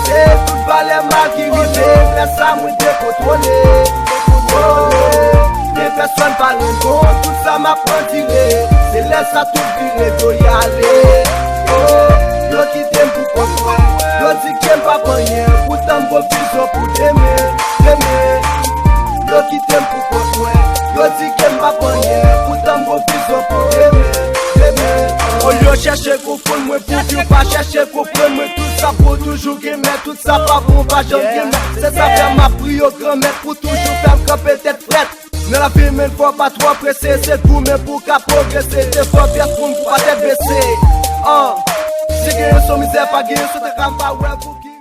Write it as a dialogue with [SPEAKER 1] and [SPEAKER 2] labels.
[SPEAKER 1] Se tout balè mal ki rive, lè sa mwen dekontrole. Ne person pa ren kon, tout sa ma pran dire. Se lè sa tout vire, do yale. Yo ki tem pou kontrol, yo di kem pa panyen. Poutan mbo vizyon pou deme. Yo ki tem pou kontrol, yo di kem pa panyen. Poutan mbo vizyon pou deme. O yo cherche konfon mwen pou vi ou pa cherche konfon mwen. Tout sa pou toujou gemen, tout sa pa bon pa jom gemen. Se sa fè ma pri au grand mètre pou toujou fèm kampe tèt fret. Nan la vie men fò pa tro presse, se pou men pou ka progresse. Te fò pièce pou m'pou pa tèt bese. Si gen yon son misè pa gen yon, se te ram pa wè pou ki